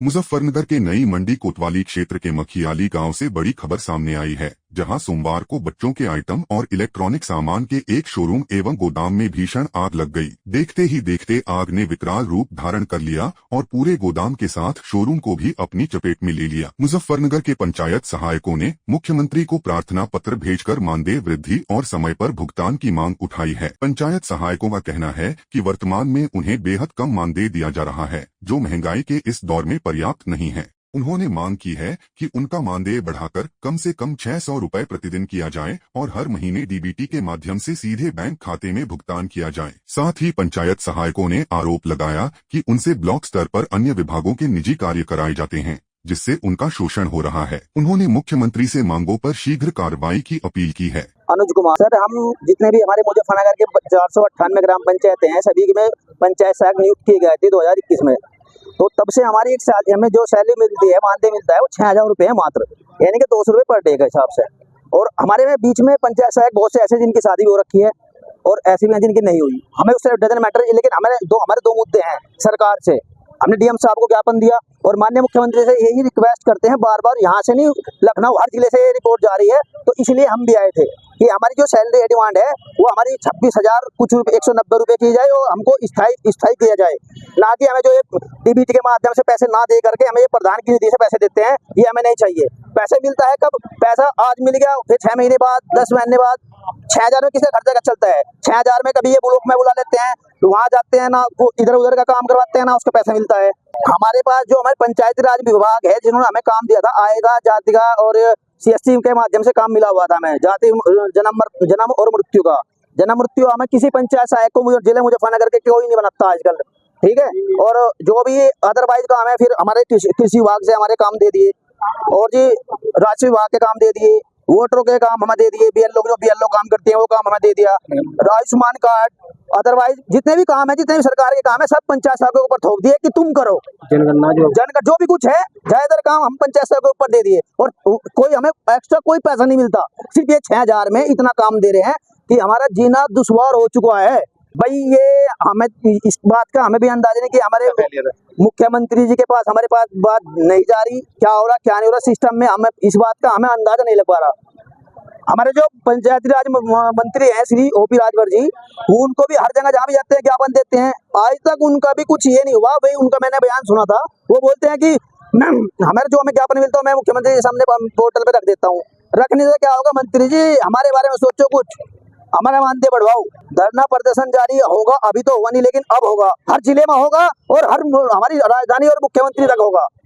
मुजफ्फरनगर के नई मंडी कोतवाली क्षेत्र के मखियाली गांव से बड़ी खबर सामने आई है, जहां सोमवार को बच्चों के आइटम और इलेक्ट्रॉनिक सामान के एक शोरूम एवं गोदाम में भीषण आग लग गई। देखते ही देखते आग ने विकराल रूप धारण कर लिया और पूरे गोदाम के साथ शोरूम को भी अपनी चपेट में ले लिया। मुजफ्फरनगर के पंचायत सहायकों ने मुख्यमंत्री को प्रार्थना पत्र भेजकर मानदेय वृद्धि और समय पर भुगतान की मांग उठाई है। पंचायत सहायकों का कहना है कि वर्तमान में उन्हें बेहद कम मानदेय दिया जा रहा है, जो महंगाई के इस दौर में पर्याप्त नहीं है। उन्होंने मांग की है कि उनका मानदेय बढ़ाकर कम से कम 600 रुपए प्रतिदिन किया जाए और हर महीने डीबीटी के माध्यम से सीधे बैंक खाते में भुगतान किया जाए। साथ ही पंचायत सहायकों ने आरोप लगाया कि उनसे ब्लॉक स्तर पर अन्य विभागों के निजी कार्य कराए जाते हैं, जिससे उनका शोषण हो रहा है। उन्होंने मुख्यमंत्री से मांगों पर शीघ्र कार्रवाई की अपील की है। अनुज कुमार सर, हम जितने भी हमारे मुजफ्फरनगर के 498 ग्राम पंचायतें हैं, सभी में पंचायत सहायक नियुक्त किए गए थे 2021 में। तो तब से हमारी एक साल हमें जो सैलरी मिलती है, मानदेय मिलता है, वो 6000 रुपये है मात्र, यानी कि 200 रुपये पर डे के हिसाब से। और हमारे में बीच में पंचायत सहायक बहुत से ऐसे जिनकी शादी भी हो रखी है और ऐसी भी हैं जिनकी नहीं हुई। हमें उससे डजन मैटर, लेकिन हमारे दो मुद्दे हैं सरकार से। हमने डीएम साहब को ज्ञापन दिया और माननीय मुख्यमंत्री से यही रिक्वेस्ट करते हैं बार बार, यहाँ से नहीं, लखनऊ हर जिले से ये रिपोर्ट जा रही है, तो इसलिए हम भी आए थे कि हमारी जो सैलरी डिमांड है वो हमारी 26,000 कुछ 190 रुपये की जाए और हमको स्थायी किया जाए, ना कि हमें जो डीबीटी के माध्यम से पैसे ना दे करके हमें ये प्रधान की निधि से पैसे देते हैं, ये हमें नहीं चाहिए। पैसे मिलता है कब? पैसा आज मिल गया, फिर 6 महीने बाद, 10 महीने बाद 6000 में किसका खर्चा चलता है? 6000 में कभी ये ब्लॉक में बुला लेते हैं, तो वहाँ जाते हैं ना, इधर उधर का काम करवाते हैं ना, उसका पैसा मिलता है। हमारे पास जो हमारे पंचायती राज विभाग है, जिन्होंने हमें काम दिया था आएगा, जाति का और CSC के माध्यम से काम मिला हुआ था हमें, जाति जन्म और मृत्यु का। जन्म मृत्यु हमें किसी पंचायत सहायक को जिले मुजफ्फरनगर के कोई नहीं बनाता आजकल, ठीक है। और जो भी अदरवाइज काम है, फिर हमारे कृषि विभाग से हमारे काम दे दिए और जी राजस्व विभाग के काम दे दिए, वोटरों के काम हमें दे दिए, BLO काम करते हैं वो काम हमें दे दिया, आयुष्मान कार्ड, अदरवाइज जितने भी काम है, जितने भी सरकार के काम है, सब पंचायत सहायकों के ऊपर थोप दिए कि तुम करो। जनगणना जो भी कुछ है, ज्यादातर काम हम पंचायत सहायकों के ऊपर दे दिए और कोई हमें एक्स्ट्रा कोई पैसा नहीं मिलता। सिर्फ ये 6000 में इतना काम दे रहे हैं कि हमारा जीना दुश्वार हो चुका है। भाई ये हमें इस बात का हमें भी अंदाजा नहीं कि हमारे मुख्यमंत्री जी के पास हमारे पास बात नहीं जा रही, क्या हो रहा क्या नहीं हो रहा सिस्टम में, हमें इस बात का हमें अंदाजा नहीं लग पा रहा। हमारे जो पंचायती राज मंत्री हैं श्री OP राजभर जी, उनको भी हर जगह जहाँ भी जाते हैं ज्ञापन देते हैं, आज तक उनका भी कुछ ये नहीं हुआ। भाई उनका मैंने बयान सुना था, वो बोलते हैं कि हमारे जो हमें ज्ञापन मिलता है मैं मुख्यमंत्री के सामने पोर्टल पे रख देता हूँ। रखने से क्या होगा? मंत्री जी हमारे बारे में सोचो, कुछ हमारा मानदेय बढ़वाओ। धरना प्रदर्शन जारी होगा, अभी तो हुआ नहीं लेकिन अब होगा, हर जिले में होगा और हर हमारी राजधानी और मुख्यमंत्री तक होगा।